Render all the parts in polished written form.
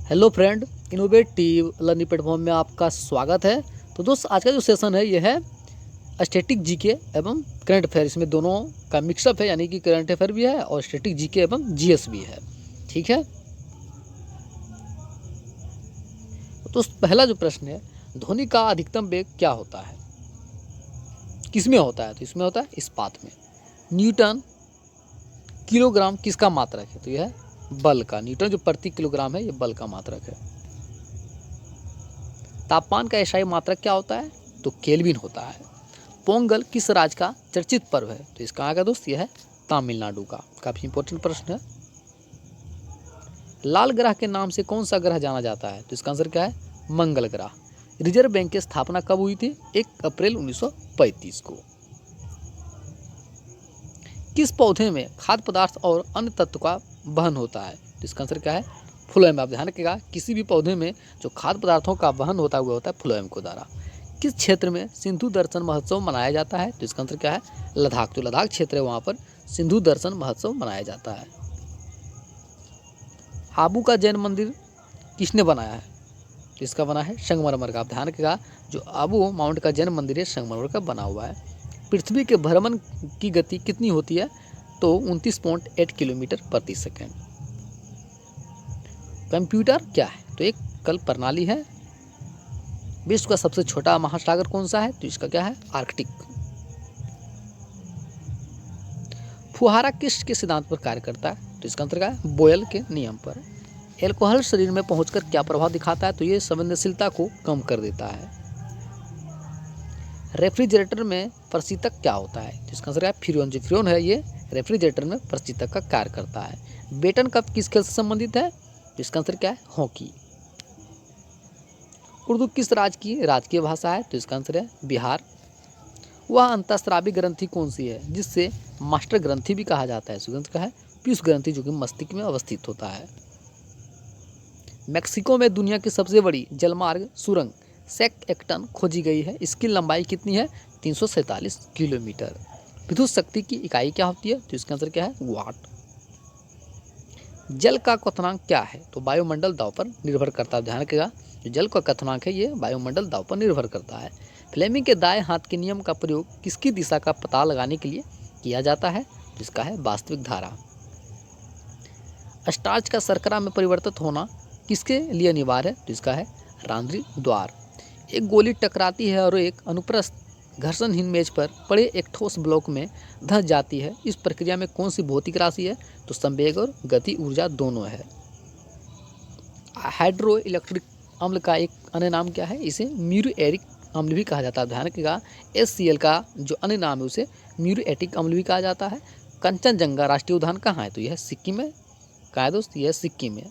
Hello friend, innovative learning platform में आपका स्वागत है। तो दोस्त, आज का जो सेशन है ये है स्टैटिक जीके एवं करंट अफेयर। इसमें दोनों का मिक्सअप है, यानी कि करंट अफेयर भी है और स्टैटिक जीके एवं जीएस भी है। ठीक है। तो दोस्त, पहला जो प्रश्न है, ध्वनि का अधिकतम वेग क्या होता है? किसमें होता है? तो इसमें होता है इस्पात में। न्यूटन किलोग्राम किसका मात्रक है? तो यह है बल का। न्यूटन जो प्रति किलोग्राम है, ये बल का मात्रक है। तापमान का एसआई मात्रक क्या होता है? तो केल्विन होता है। पोंगल किस राज्य का चर्चित पर्व है? तो इसका आगे दोस्त यह है तमिलनाडु का। काफी इंपॉर्टेंट प्रश्न है। लाल ग्रह के नाम से कौन सा ग्रह जाना जाता है? तो इसका आंसर क्या है? मंगल ग्रह। रिजर्व बैंक की स्थापना कब हुई थी? 1 अप्रैल 1935 को। किस पौधे में खाद्य पदार्थ और अन्य तत्व का वहन होता है? तो इसका आंसर क्या है? फ्लोएम। आप ध्यान रखिएगा, किसी भी पौधे में जो खाद्य पदार्थों का वहन होता हुआ होता है फ्लोएम के द्वारा। किस क्षेत्र में सिंधु दर्शन महोत्सव मनाया जाता है? तो इसका आंसर क्या है? लद्दाख। तो लद्दाख क्षेत्र है, वहाँ पर सिंधु दर्शन महोत्सव मनाया जाता है। आबू का जैन मंदिर किसने बनाया है? तो इसका बना है संगमरमर का। आप ध्यान रखिएगा, जो आबू माउंट का जैन मंदिर है संगमरमर का बना हुआ है। पृथ्वी के भ्रमण की गति कितनी होती है? तो 29.8 किलोमीटर प्रति सेकेंड। कंप्यूटर क्या है? तो एक कल प्रणाली है। विश्व का सबसे छोटा महासागर कौन सा है? तो इसका क्या है? आर्कटिक। फुहारा किसके सिद्धांत पर कार्य करता है? तो इसका आंसर क्या है? बोयल के नियम पर। एल्कोहल शरीर में पहुंचकर क्या प्रभाव दिखाता है? तो ये संवेदनशीलता को कम कर देता है। रेफ्रिजरेटर में प्रशीतक क्या होता है? तो इसका आंसर क्या है? फ्रीऑन। जो फ्रीऑन है, ये रेफ्रिजरेटर में प्रशीतक का कार्य करता है। बेटन कप किस खेल से संबंधित है? तो इसका आंसर क्या है? हॉकी। उर्दू किस राज्य की राजकीय भाषा है? तो इसका आंसर है बिहार। वह अंतःस्रावी ग्रंथि कौन सी है जिससे मास्टर ग्रंथि भी कहा जाता है? सुगंध का है पीयूष ग्रंथि, जो कि मस्तिष्क में अवस्थित होता है। मेक्सिको में दुनिया की सबसे बड़ी जलमार्ग सुरंग सेक-एक्टन खोजी गई है। इसकी लंबाई कितनी है? 347 किलोमीटर। विद्युत शक्ति की इकाई क्या होती है? तो इसका आंसर क्या है? वाट। जल का क्वथनांक क्या है? तो वायुमंडल दाब पर निर्भर करता है। ध्यान रखिएगा, जो जल का क्वथनांक है, ये वायुमंडल दाब पर निर्भर करता है। फ्लेमिंग के दाएं हाथ के नियम का प्रयोग किसकी दिशा का पता लगाने के लिए किया जाता है? जिसका है वास्तविक धारा। स्टार्च का शर्करा में परिवर्तित होना किसके लिए अनिवार्य है? तो इसका है रांद्री द्वार। एक गोली टकराती है और एक अनुप्रस्थ घर्षणहीन मेज पर पड़े एक ठोस ब्लॉक में धंस जाती है। इस प्रक्रिया में कौन सी भौतिक राशि है? तो संवेग और गति ऊर्जा दोनों है। हाइड्रो इलेक्ट्रिक अम्ल का एक अन्य नाम क्या है? इसे म्यूरिएटिक अम्ल भी कहा जाता है। ध्यान रखिएगा, HCl का जो अन्य नाम है उसे म्यूरिएटिक अम्ल भी कहा जाता है। कंचनजंगा राष्ट्रीय उद्यान कहाँ है? तो यह सिक्किम में। कहाँ है दोस्त? यह सिक्किम में।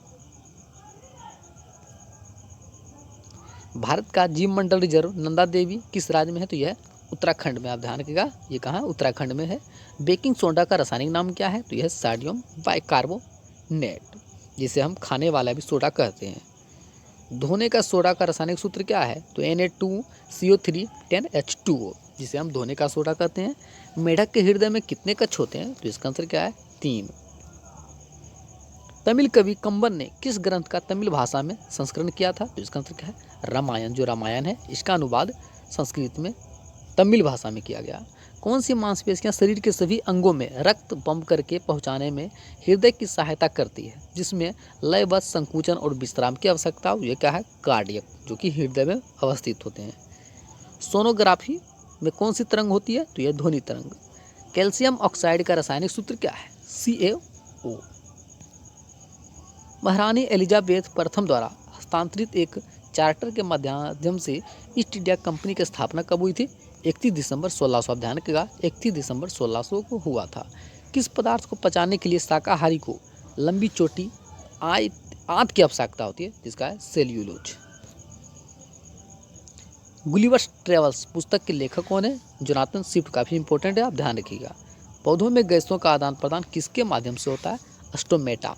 भारत का जीव मंडल रिजर्व नंदा देवी किस राज्य में है? तो यह उत्तराखंड में। आप ध्यान रखिएगा, ये कहाँ है? उत्तराखंड में है। बेकिंग सोडा का रासायनिक नाम क्या है? तो यह सोडियम बाइकार्बोनेट, जिसे हम खाने वाला भी सोडा कहते हैं। धोने का सोडा का रासायनिक सूत्र क्या है? तो Na2CO3 10H2O, जिसे हम धोने का सोडा कहते हैं। मेढक के हृदय में कितने कक्ष होते हैं? तो इसका आंसर क्या है? 3। तमिल कवि कंबन ने किस ग्रंथ का तमिल भाषा में संस्करण किया था? तो इसका आंसर क्या है? रामायण। जो रामायण है, इसका अनुवाद संस्कृत में तमिल भाषा में किया गया। कौन सी मांसपेशियां शरीर के सभी अंगों में रक्त पंप करके पहुंचाने में हृदय की सहायता करती है, जिसमें लयबद्ध संकुचन और विश्राम की आवश्यकता हो? ये क्या है? कार्डियक, जो कि हृदय में अवस्थित होते हैं। सोनोग्राफी में कौन सी तरंग होती है? तो यह ध्वनि तरंग। कैल्शियम ऑक्साइड का रासायनिक सूत्र क्या है? CaO। महारानी एलिजाबेथ प्रथम द्वारा हस्तांतरित एक चार्टर के माध्यम से ईस्ट इंडिया कंपनी की स्थापना कब हुई थी? 31 दिसंबर 1600। आप ध्यान रखिएगा, 31 दिसंबर 1600 को हुआ था। किस पदार्थ को पचाने के लिए शाकाहारी को लंबी चोटी आंत की आवश्यकता होती है? जिसका है सेल्यूलोज। गुलिवर्स ट्रेवल्स पुस्तक के लेखक कौन है? Jonathan Swift. काफ़ी इंपॉर्टेंट है, आप ध्यान रखिएगा। पौधों में गैसों का आदान प्रदान किसके माध्यम से होता है? स्टोमेटा,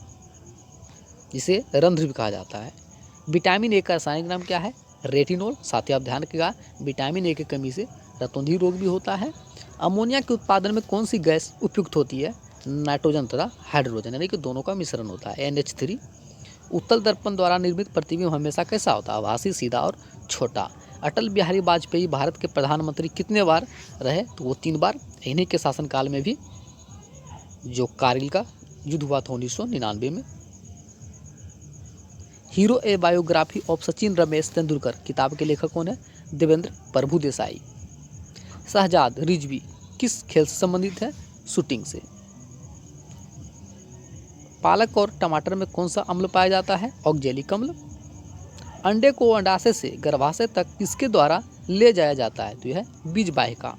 जिसे रंध्र भी कहा जाता है। विटामिन ए का रासायनिक नाम क्या है? रेटिनॉल। साथ ही आप ध्यान रखिएगा, विटामिन ए की कमी से रतौंधी रोग भी होता है। अमोनिया के उत्पादन में कौन सी गैस उपयुक्त होती है? नाइट्रोजन तथा हाइड्रोजन, यानी कि दोनों का मिश्रण होता है, NH3। उत्तल दर्पण द्वारा निर्मित प्रतिबिंब हमेशा कैसा होता है? आभासी, सीधा और छोटा। अटल बिहारी वाजपेयी भारत के प्रधानमंत्री कितने बार रहे? तो वो 3 बार। इन्हीं के शासनकाल में भी जो कारगिल का युद्ध हुआ था 1999 में। Hero A biography of Sachin Ramesh Tendulkar किताब के लेखक कौन है? देवेंद्र प्रभुदेसाई। शहजाद रिजवी किस खेल से संबंधित है? शूटिंग से। पालक और टमाटर में कौन सा अम्ल पाया जाता है? ऑक्जेलिक अम्ल। अंडे को अंडाशय से गर्भाशय तक किसके द्वारा ले जाया जाता है? तो यह है बीज वाहिका।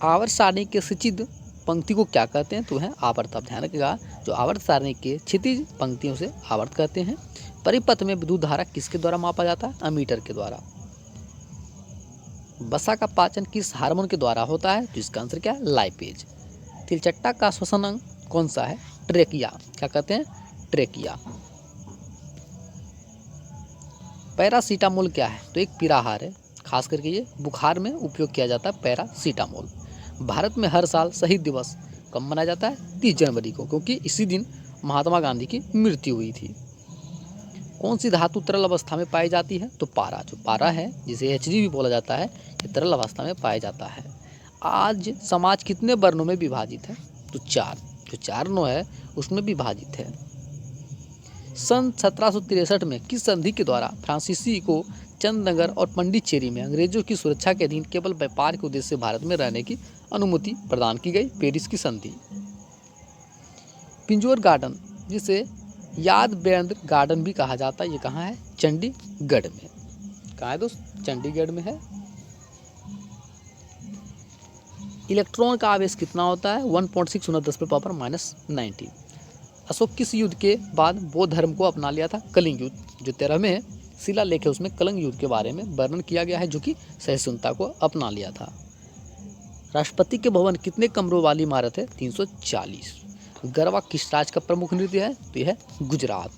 आवर्त सारणी के क्षितिज पंक्ति को क्या कहते हैं? तो है आवर्त। अब ध्यान रखिएगा, जो आवर्त सारणी के क्षितिज पंक्तियों से आवर्त कहते हैं। परिपथ में विद्युत धारा किसके द्वारा मापा जाता है? अमीटर के द्वारा। वसा का पाचन किस हार्मोन के द्वारा होता है? तो इसका आंसर क्या है? लाइपेज। तिलचट्टा का श्वसन अंग कौन सा है? ट्रेकिया। क्या कहते हैं? ट्रेकिया। पैरासीटामोल क्या है? तो एक पीराहार है, खास करके ये बुखार में उपयोग किया जाता है पैरासीटामोल। भारत में हर साल शहीद दिवस कब मनाया जाता है? 30 जनवरी को, क्योंकि इसी दिन महात्मा गांधी की मृत्यु हुई थी। कौन सी धातु तरल अवस्था में पाई जाती है? तो पारा। जो पारा है, जिसे Hg भी बोला जाता है, ये तरल अवस्था में पाया जाता है। आज समाज कितने वर्णों में विभाजित है? तो 4। जो 4 नो है उसमें विभाजित है। सन 1763 में किस संधि के द्वारा फ्रांसीसी को चंदनगर और पंडिचेरी में अंग्रेजों की सुरक्षा के अधीन केवल व्यापार के उद्देश्य से भारत में रहने की अनुमति प्रदान की गई? पेरिस की संधि। पिंजौर गार्डन, जिसे याद बेंद्र गार्डन भी कहा जाता है, ये कहाँ है? चंडीगढ़ में। कहाँ है दोस्त? चंडीगढ़ में है। इलेक्ट्रॉन का आवेश कितना होता है? 1.6 × 10⁻⁻19। अशोक किस युद्ध के बाद बौद्ध धर्म को अपना लिया था? कलिंग युद्ध। जो 13वें शिलालेख है उसमें कलिंग युद्ध के बारे में वर्णन किया गया है, जो कि सहिष्णुता को अपना लिया था। राष्ट्रपति के भवन कितने कमरों वाली इमारत है? 340। गरबा किस राज्य का प्रमुख नृत्य है? तो यह है गुजरात।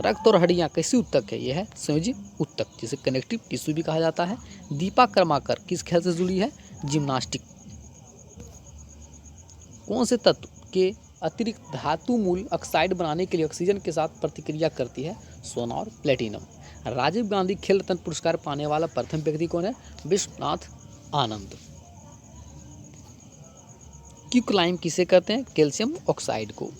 रक्त और हड्डियां कैसी उत्तक है? यह है संयोजी उत्तक, जिसे कनेक्टिव टिश्यू भी कहा जाता है। दीपा कर्माकर किस खेल से जुड़ी है? जिम्नास्टिक। कौन से तत्व के अतिरिक्त धातु मूल ऑक्साइड बनाने के लिए ऑक्सीजन के साथ प्रतिक्रिया करती है? सोना और प्लेटिनम। राजीव गांधी खेल रत्न पुरस्कार पाने वाला प्रथम व्यक्ति कौन है? विश्वनाथ आनंद। क्विकलाइम किसे कहते हैं? कैल्शियम ऑक्साइड को।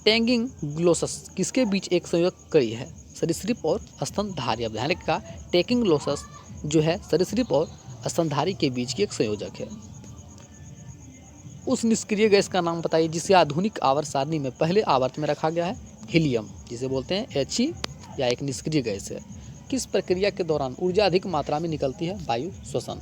टैंगिंग ग्लोसस किसके बीच एक संयोग कड़ी है? सरीसृप और स्तनधारी। अब ध्यान रखिएगा, टैंगिंग ग्लोसस जो है सरीसृप और स्तनधारी के बीच की एक संयोजक है। उस निष्क्रिय गैस का नाम बताइए जिसे आधुनिक आवर्त सारणी में पहले आवर्त में रखा गया है? हीलियम, जिसे बोलते हैं He, या एक निष्क्रिय गैस है। किस प्रक्रिया के दौरान ऊर्जा अधिक मात्रा में निकलती है? वायु श्वसन।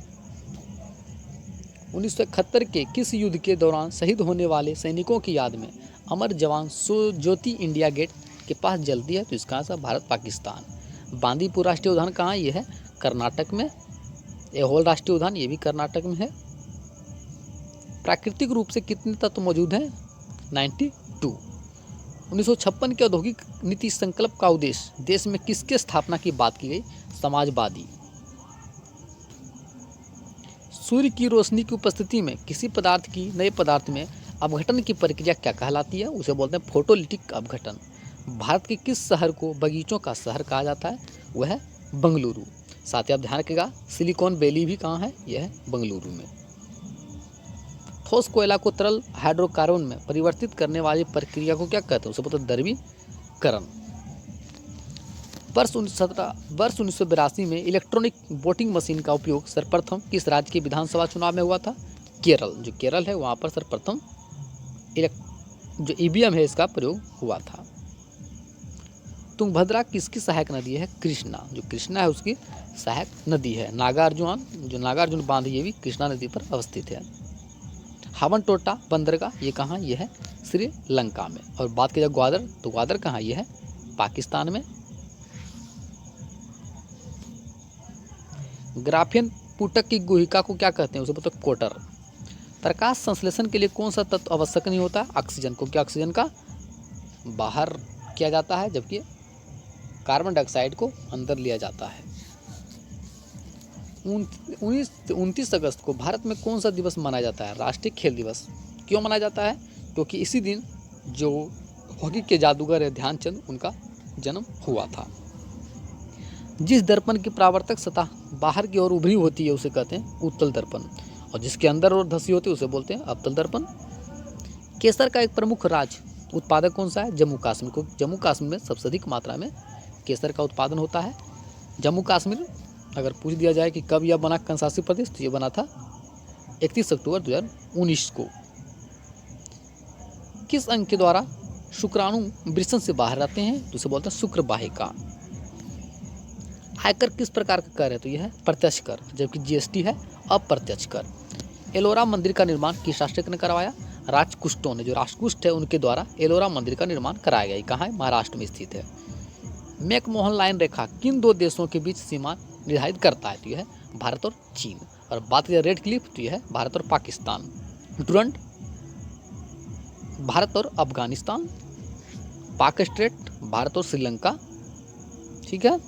1971 के किस युद्ध के दौरान शहीद होने वाले सैनिकों की याद में अमर जवान ज्योति इंडिया गेट के पास जलती है? तो इसका आंसर भारत पाकिस्तान। बांदीपुर राष्ट्रीय उद्यान कहाँ? ये है कर्नाटक में। ऐहोल राष्ट्रीय उद्यान ये भी कर्नाटक में है। प्राकृतिक रूप से कितने तत्व मौजूद हैं? 92। 1956 के औद्योगिक नीति संकल्प का उद्देश्य देश में किसके स्थापना की बात की गई? समाजवादी। सूर्य की रोशनी की उपस्थिति में किसी पदार्थ की नए पदार्थ में अपघटन की प्रक्रिया क्या कहलाती है? उसे बोलते हैं फोटोलिटिक अपघटन। भारत के किस शहर को बगीचों का शहर कहा जाता है? वह है बंगलुरु। साथ ही आप ध्यान रखिएगा, सिलिकॉन वैली भी कहाँ है? यह है बंगलुरु में। ठोस कोयला को तरल हाइड्रोकार्बन में परिवर्तित करने वाली प्रक्रिया को क्या कहते हैं? उसे बोलते हैं द्रवीकरण। वर्ष 1982 में इलेक्ट्रॉनिक वोटिंग मशीन का उपयोग सर्वप्रथम किस राज्य के विधानसभा चुनाव में हुआ था? केरल। जो केरल है वहाँ पर सर्वप्रथम जो ईवीएम है इसका प्रयोग हुआ था। तुंगभद्रा किसकी सहायक नदी है? कृष्णा। जो कृष्णा है उसकी सहायक नदी है। नागार्जुन बांध ये भी कृष्णा नदी पर अवस्थित है। हावनटोटा बंदरगाह ये कहाँ? ये है श्रीलंका में। और बात की जाए ग्वादर, तो ग्वादर कहाँ? ये है पाकिस्तान में। ग्राफियन पुटक की गुहिका को क्या कहते हैं? उसे बोलते हैं कोटर। प्रकाश संश्लेषण के लिए कौन सा तत्व आवश्यक नहीं होता? ऑक्सीजन को। क्या ऑक्सीजन का बाहर किया जाता है जबकि कार्बन डाइऑक्साइड को अंदर लिया जाता है। 29 अगस्त को भारत में कौन सा दिवस मनाया जाता है? राष्ट्रीय खेल दिवस। क्यों मनाया जाता है? क्योंकि इसी दिन जो हॉकी के जादूगर ध्यानचंद उनका जन्म हुआ था। जिस दर्पण की परावर्तक सतह बाहर की ओर उभरी होती है उसे कहते हैं उत्तल दर्पण, और जिसके अंदर और धसी होती है उसे बोलते हैं अवतल दर्पण। केसर का एक प्रमुख राज्य उत्पादक कौन सा है? जम्मू कश्मीर को। जम्मू कश्मीर में सबसे अधिक मात्रा में केसर का उत्पादन होता है। जम्मू कश्मीर अगर पूछ दिया जाए कि कब यह बना केंद्रशासित प्रदेश, तो ये बना था 31 अक्टूबर 2019 को। किस अंग के द्वारा शुक्राणु वृषण से बाहर आते हैं? तो उसे बोलते हैं शुक्र वाहिका। आयकर किस प्रकार का कर है? तो यह है प्रत्यक्ष कर, जबकि जीएसटी है अप्रत्यक्ष कर। एलोरा मंदिर का निर्माण किस राष्ट्र ने करवाया? राजकुष्टों ने। जो राजकुष्ट है उनके द्वारा एलोरा मंदिर का निर्माण कराया गया। कहाँ है? महाराष्ट्र में स्थित है। मैकमोहन लाइन रेखा किन दो देशों के बीच सीमा निर्धारित करता है? तो यह है भारत और चीन। और बात करें रेड क्लिफ, तो यह है भारत और पाकिस्तान। डुरंड भारत और अफगानिस्तान। पाक स्ट्रेट भारत और श्रीलंका। ठीक है।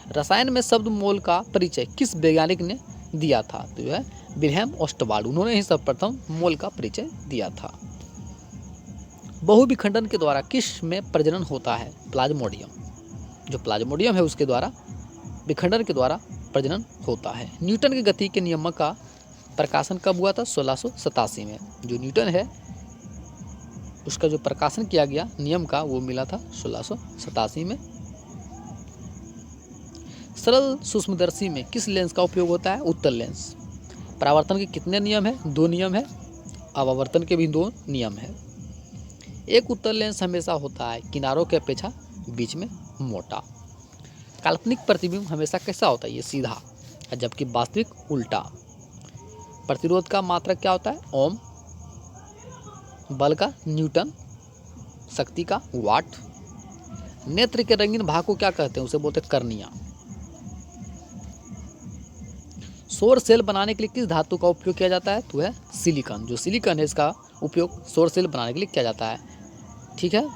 रसायन में शब्द मोल का परिचय किस वैज्ञानिक ने दिया था? तो यह विल्हेम ओस्टवाल्ड, उन्होंने ही सर्वप्रथम मोल का परिचय दिया था। बहुविखंडन के द्वारा किस में प्रजनन होता है? प्लाज्मोडियम। जो प्लाज्मोडियम है उसके द्वारा विखंडन के द्वारा प्रजनन होता है। न्यूटन की गति के नियम का प्रकाशन कब हुआ था? 1687 में। जो न्यूटन है उसका जो प्रकाशन किया गया नियम का, वो मिला था 1687 में। सरल सूक्ष्मदर्शी में किस लेंस का उपयोग होता है? उत्तल लेंस। परावर्तन के कितने नियम है? 2 नियम है। अपवर्तन के भी 2 नियम है। एक उत्तल लेंस हमेशा होता है किनारों के अपेक्षा बीच में मोटा। काल्पनिक प्रतिबिंब हमेशा कैसा होता है? ये सीधा, जबकि वास्तविक उल्टा। प्रतिरोध का मात्रक क्या होता है? ओम। बल का न्यूटन। शक्ति का वाट। नेत्र के रंगीन भाग को क्या कहते हैं? उसे बोलते हैं कर्निया। सौर सेल बनाने के लिए किस धातु का उपयोग किया जाता है? तो है सिलिकॉन। जो सिलिकॉन है इसका उपयोग सौर सेल बनाने के लिए किया जाता है। ठीक है।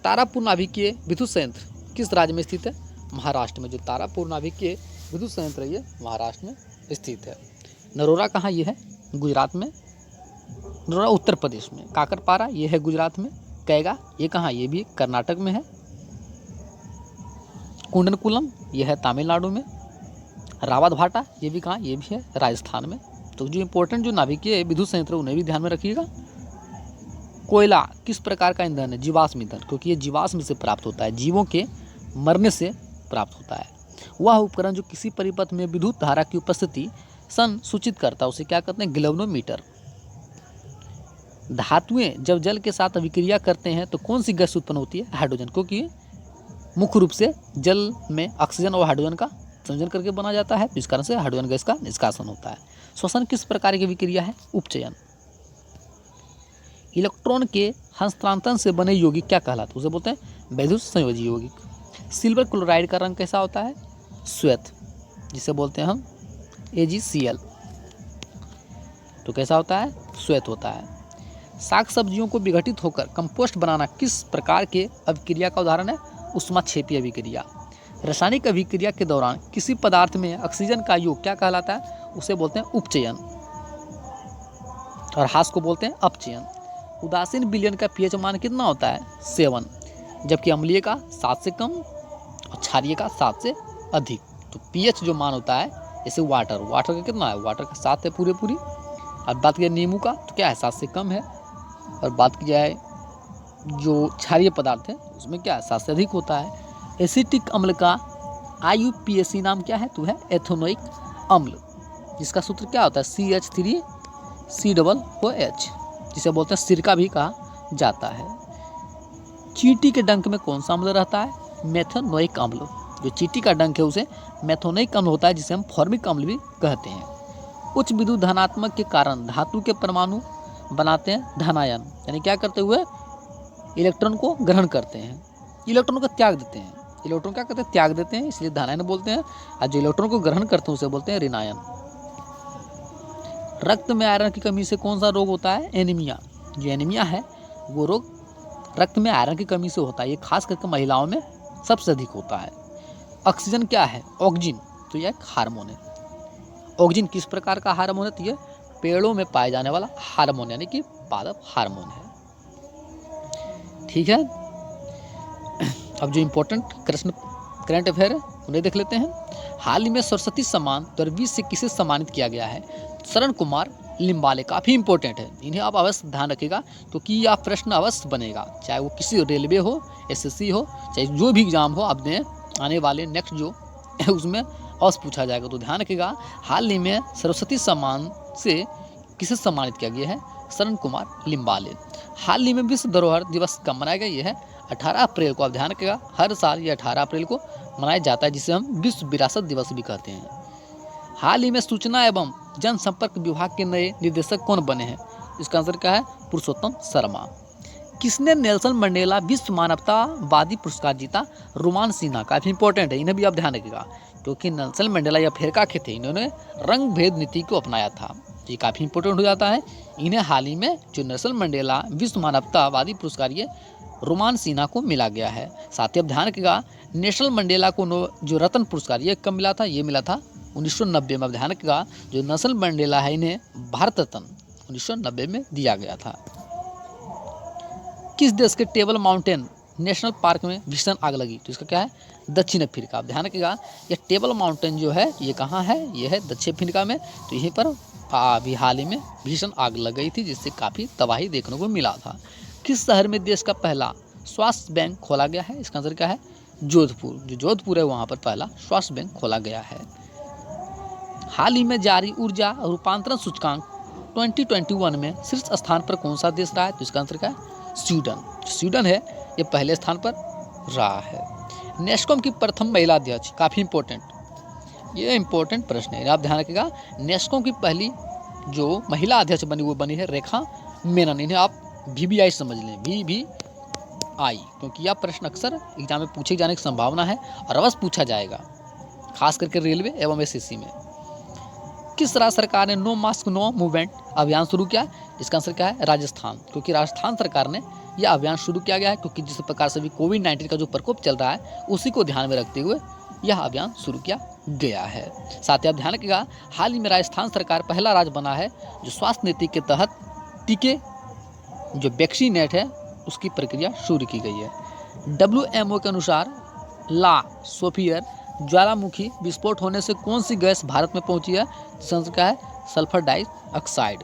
तारापुर नाभिकीय विद्युत संयंत्र किस राज्य में स्थित है? महाराष्ट्र में। जो तारापुर नाभिकीय विद्युत संयंत्र है ये महाराष्ट्र में स्थित है। नरोरा कहाँ? ये है गुजरात में। नरोरा उत्तर प्रदेश में। काकरपारा ये है गुजरात में। कैगा ये कहाँ? ये भी कर्नाटक में है। कुंडनकुलम ये है तमिलनाडु में। रावत भाटा ये भी कहाँ? ये भी है राजस्थान में। तो जो इंपॉर्टेंट जो नाभिकीय विद्युत संयंत्र उन्हें भी ध्यान में रखिएगा। कोयला किस प्रकार का ईंधन है? जीवाश्म ईंधन, क्योंकि ये जीवाश्म से प्राप्त होता है, जीवों के मरने से प्राप्त होता है। वह उपकरण जो किसी परिपथ में विद्युत धारा की उपस्थिति सन सूचित करता है उसे क्या कहते हैं? गैल्वेनोमीटर। धातुएं जब जल के साथ अभिक्रिया करते हैं तो कौन सी गैस उत्पन्न होती है? हाइड्रोजन, क्योंकि मुख्य रूप से जल में ऑक्सीजन और हाइड्रोजन का संयोजन करके बना जाता है, इस कारण से हाइड्रोजन गैस का निष्कासन होता है। श्वसन किस प्रकार की विक्रिया है? उपचयन। इलेक्ट्रॉन के हस्तांतरण से बने यौगिक क्या कहलाते हैं? उसे बोलते हैं वैद्युत संयोजी यौगिक। सिल्वर क्लोराइड का रंग कैसा होता है? श्वेत, जिसे बोलते हैं हम AgCl। तो कैसा होता है? श्वेत होता है। साग सब्जियों को विघटित होकर कंपोस्ट बनाना किस प्रकार के अभिक्रिया का उदाहरण है? ऊष्माक्षेपीय अभिक्रिया। रासायनिक अभिक्रिया के दौरान किसी पदार्थ में ऑक्सीजन का योग क्या कहलाता है? उसे बोलते हैं उपचयन, और ह्रास को बोलते हैं अपचयन। उदासीन विलयन का pH मान कितना होता है? 7, जबकि अम्लीय का 7 से कम और क्षारीय का 7 से अधिक। तो pH जो मान होता है, जैसे वाटर का कितना है? वाटर का 7 है पूरी। अब बात की नींबू का तो क्या है? 7 से कम है। और बात की जाए जो क्षारीय पदार्थ है उसमें क्या है? 7 से अधिक होता है। एसिटिक अम्ल का IUPAC नाम क्या है? तो है एथेनोइक अम्ल, जिसका सूत्र क्या होता है? CH3COOH, जिसे बोलते हैं सिरका भी कहा जाता है। चींटी के डंक में कौन सा अम्ल रहता है? मेथेनोइक अम्ल। जो चींटी का डंक है उसे मेथेनोइक अम्ल होता है, जिसे हम फॉर्मिक अम्ल भी कहते हैं। उच्च विद्युत धनात्मक के कारण धातु के परमाणु बनाते हैं धनायन, यानी क्या करते हुए? इलेक्ट्रॉन को ग्रहण करते हैं, इलेक्ट्रॉन को त्याग देते हैं। इलेक्ट्रॉन क्या करते हैं? त्याग देते हैं, इसलिए धनायन बोलते हैं। और जो इलेक्ट्रॉन को ग्रहण करते हैं उसे बोलते हैं ऋणायन। रक्त में आयरन की कमी से कौन सा रोग होता है? एनीमिया। जो एनीमिया है वो रोग रक्त में आयरन की कमी से होता है। ये खास करके महिलाओं में सबसे अधिक होता है। ऑक्सीजन क्या है? ऑक्जिन। तो यह एक हार्मोन है। ऑक्जिन किस प्रकार का हार्मोन है? तो यह पेड़ों में पाए जाने वाला हार्मोन, यानी कि पादप हार्मोन है। ठीक है। अब जो इम्पोर्टेंट करंट अफेयर है उन्हें देख लेते हैं। हाल ही में सरस्वती सम्मान 2020 से किसे सम्मानित किया गया है? शरण कुमार लिम्बाले। काफ़ी इंपॉर्टेंट है, इन्हें आप अवश्य ध्यान रखिएगा क्योंकि यह प्रश्न अवश्य बनेगा, चाहे वो किसी रेलवे हो, एसएससी हो, चाहे जो भी एग्जाम हो आपने आने वाले नेक्स्ट जो उसमें अवश्य पूछा जाएगा। तो ध्यान रखिएगा, हाल ही में सरस्वती सम्मान से किसे सम्मानित किया गया है? शरण कुमार लिम्बाले। हाल ही में विश्व धरोहर दिवस कब मनाया गया? ये है 18 अप्रैल को। आप ध्यान रखिएगा, हर साल ये 18 अप्रैल को मनाया जाता है, जिसे हम विश्व विरासत दिवस भी कहते हैं। हाल ही में सूचना एवं जनसंपर्क विभाग के नए निदेशक कौन बने हैं? इसका आंसर क्या है? पुरुषोत्तम शर्मा। किसने नेल्सन मंडेला विश्व मानवतावादी पुरस्कार जीता? रोमान सिन्हा। काफ़ी इंपॉर्टेंट है, इन्हें भी आप ध्यान रखिएगा क्योंकि नेल्सन मंडेला या अफ्रीका के थे, इन्होंने रंग भेद नीति को अपनाया था। ये काफ़ी इंपॉर्टेंट हो जाता है। इन्हें हाल ही में जो नेल्सन मंडेला विश्व मानवतावादी पुरस्कार ये रोमान सिन्हा को मिला गया है। साथ ही आप ध्यान रखिएगा, नेल्सन मंडेला को जो रत्न पुरस्कार ये कब मिला था? ये मिला था 1990 में। अब ध्यान रखिएगा, जो नेल्सन मंडेला है इन्हें भारत रत्न 1990 में दिया गया था। किस देश के टेबल माउंटेन नेशनल पार्क में भीषण आग लगी? तो इसका क्या है? दक्षिण अफ्रीका। ध्यान रखिएगा, ये टेबल माउंटेन जो है ये कहाँ है? ये है दक्षिण अफ्रीका में। तो यहीं पर अभी हाल ही में भीषण आग लग गई थी, जिससे काफ़ी तबाही देखने को मिला था। किस शहर में देश का पहला स्वास्थ्य बैंक खोला गया है? इसका आंसर क्या है? जोधपुर। जो जोधपुर है वहाँ पर पहला स्वास्थ्य बैंक खोला गया है। हाल ही में जारी ऊर्जा रूपांतरण सूचकांक 2021 में शीर्ष स्थान पर कौन सा देश रहा है? तो इसका आंसर क्या है? स्वीडन। स्वीडन है ये पहले स्थान पर रहा है। नेस्कॉम की प्रथम महिला अध्यक्ष, काफ़ी इंपॉर्टेंट, ये इंपॉर्टेंट प्रश्न है, आप ध्यान रखिएगा। नेस्कॉम की पहली जो महिला अध्यक्ष बनी वो बनी है रेखा मेनन। इन्हें आप VVI समझ लें, VVI, क्योंकि यह प्रश्न अक्सर एग्जाम में पूछे जाने की संभावना है और अवश्य पूछा जाएगा, खास करके रेलवे एवं SSC में। किस राज्य सरकार ने नो मास्क नो मूवमेंट अभियान शुरू किया? इसका आंसर क्या है? राजस्थान। क्योंकि राजस्थान सरकार ने यह अभियान शुरू किया गया है, क्योंकि जिस प्रकार से भी कोविड-19 का जो प्रकोप चल रहा है उसी को ध्यान में रखते हुए यह अभियान शुरू किया गया है। साथ ही आप ध्यान रखिएगा, हाल ही में राजस्थान सरकार पहला राज्य बना है जो स्वास्थ्य नीति के तहत टीके जो वैक्सीनेट है उसकी प्रक्रिया शुरू की गई है। WMO के अनुसार ला सोफियर ज्वालामुखी विस्फोट होने से कौन सी गैस भारत में पहुंची है? जिसका आंसर क्या है? Sulphur dioxide.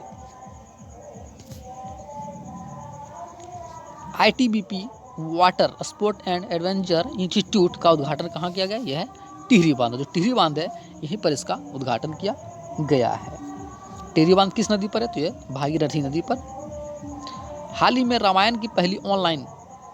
ITBP water sport and adventure institute का उद्घाटन कहाँ किया गया? यह है टिहरी बांध। जो टिहरी बांध है यहीं पर इसका उद्घाटन किया गया है। टिहरी बांध किस नदी पर है? तो यह भागीरथी नदी पर। हाल ही में रामायण की पहली ऑनलाइन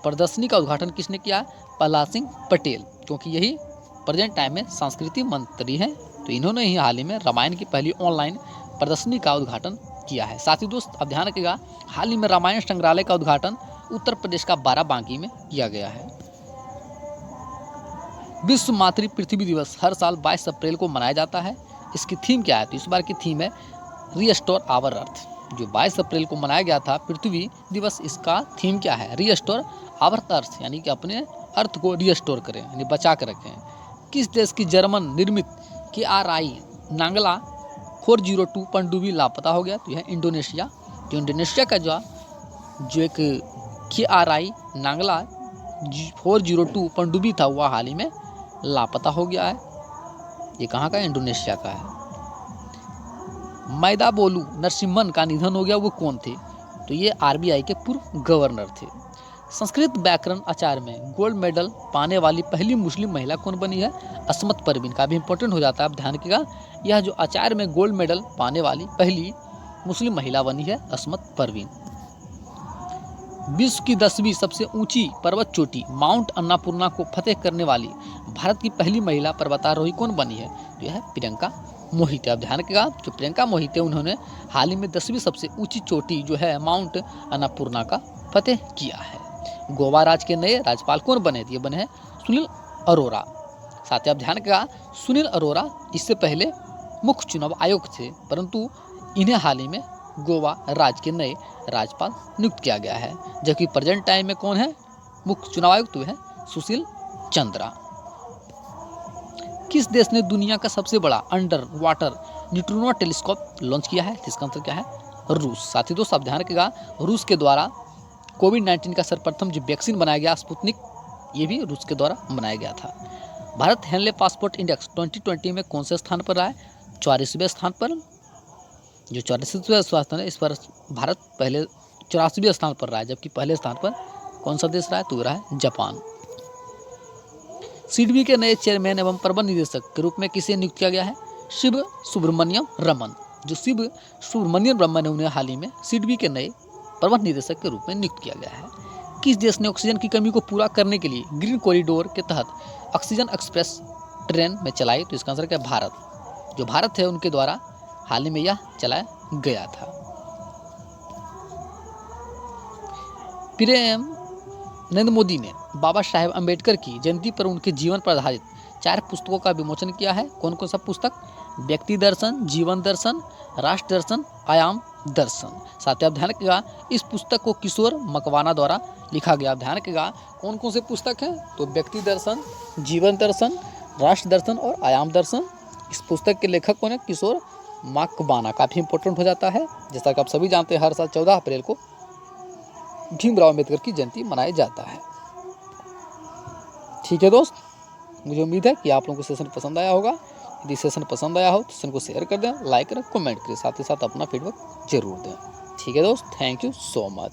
प्रदर्शनी का उद्घाटन किसने किया? प्रहलाद सिंह पटेल, क्योंकि यही प्रेजेंट टाइम में संस्कृति मंत्री हैं, तो इन्होंने ही हाल ही में रामायण की पहली ऑनलाइन प्रदर्शनी का उद्घाटन किया है। साथ ही दोस्त अब ध्यान रखिएगा, हाल ही में रामायण संग्रहालय का उद्घाटन उत्तर प्रदेश का बाराबांकी में किया गया है। विश्व मातृ पृथ्वी दिवस हर साल 22 अप्रैल को मनाया जाता है। इसकी थीम क्या है? तो इस बार की थीम है रीस्टोर आवर अर्थ। जो 22 अप्रैल को मनाया गया था पृथ्वी दिवस, इसका थीम क्या है? रीस्टोर आवर अर्थ, यानी कि अपने अर्थ को रीस्टोर करें, यानी बचा कर रखें। किस देश की जर्मन निर्मित KRI नांगला 402 पनडुब्बी लापता हो गया? तो यह इंडोनेशिया। तो इंडोनेशिया का जो एक KRI नांगला 402 पनडुब्बी था वह हाल ही में लापता हो गया है। ये कहाँ का है? इंडोनेशिया का है। मैदाबोलू नरसिम्हन का निधन हो गया, वो कौन थे? तो ये RBI के पूर्व गवर्नर थे। संस्कृत व्याकरण आचार्य में गोल्ड मेडल पाने वाली पहली मुस्लिम महिला कौन बनी है? असमत परवीन। का भी इंपॉर्टेंट हो जाता है, आप ध्यान रखिएगा, यह जो आचार्य में गोल्ड मेडल पाने वाली पहली मुस्लिम महिला बनी है असमत परवीन। विश्व की 10वीं सबसे ऊंची पर्वत चोटी माउंट अन्नापूर्णा को फतेह करने वाली भारत की पहली महिला पर्वतारोही कौन बनी है? तो यह है प्रियंका मोहिते। आप ध्यान रखिएगा, जो प्रियंका मोहिते उन्होंने हाल ही में 10वीं सबसे ऊंची चोटी जो है माउंट अन्नापूर्णा का फतेह किया है। गोवा राज्य के नए राज्यपाल कौन बने? ये बने हैं सुनील अरोरा। साथ ही आप ध्यान रखिएगा, सुनील अरोरा इससे पहले मुख्य चुनाव आयुक्त थे, परंतु इन्हें हाल ही में गोवा राज्य के नए राज्यपाल नियुक्त किया गया है। जबकि प्रेजेंट टाइम में कौन है मुख्य चुनाव आयुक्त? है सुशील चंद्रा। किस देश ने दुनिया का सबसे बड़ा under water neutrino telescope launch किया है? इसका आंसर क्या है? रूस। साथ ही दोस्तों आप ध्यान रखिएगा, रूस के द्वारा कोविड-19 का सर्वप्रथम जो वैक्सीन बनाया गया स्पुतनिक, ये भी रूस के द्वारा बनाया गया था। भारत हेनले पासपोर्ट इंडेक्स 2020 में कौन से स्थान पर रहा है? 84वें स्थान पर। जो 84वें स्थान है, इस पर भारत पहले 84वें स्थान पर रहा है, जबकि पहले स्थान पर कौन सा देश रहा है? तो रहा है जापान। सिडबी के नए चेयरमैन एवं प्रबंध निदेशक के रूप में किसे नियुक्त किया गया है? शिव सुब्रमण्यम रमन। जो शिव सुब्रमण्यम रमन है, उन्हें हाल ही में सिडबी के नए प्रबंध निदेशक के रूप में नियुक्त किया गया है। किस देश ने ऑक्सीजन की कमी को पूरा करने के लिए ग्रीन कॉरिडोर के तहत ऑक्सीजन एक्सप्रेस ट्रेन में चलाई? तो इसका आंसर क्या है? भारत। जो भारत है, उनके द्वारा हाल ही में यह चलाया गया था। पीएम नरेंद्र मोदी ने बाबा साहेब अम्बेडकर की जयंती पर उनके जीवन पर आधारित 4 पुस्तकों का विमोचन किया है। कौन कौन सा पुस्तक? व्यक्ति दर्शन, जीवन दर्शन, राष्ट्र दर्शन, आयाम दर्शन। साथ ही आप ध्यान रखिएगा, इस पुस्तक को किशोर मकवाना द्वारा लिखा गया। ध्यान रखिएगा, कौन कौन से पुस्तक हैं? तो व्यक्ति दर्शन, जीवन दर्शन, राष्ट्र दर्शन और आयाम दर्शन। इस पुस्तक के लेखक कौन है? किशोर मकवाना। काफ़ी इंपॉर्टेंट हो जाता है। जैसा कि आप सभी जानते हैं, हर साल 14 अप्रैल को भीमराव अम्बेडकर की जयंती मनाया जाता है। ठीक है दोस्त, मुझे उम्मीद है कि आप लोगों को सेशन पसंद आया होगा। यदि सेशन पसंद आया हो तो सेशन को शेयर कर दें, लाइक करें, कमेंट करें, साथ ही साथ अपना फीडबैक जरूर दें। ठीक है दोस्त, थैंक यू सो मच।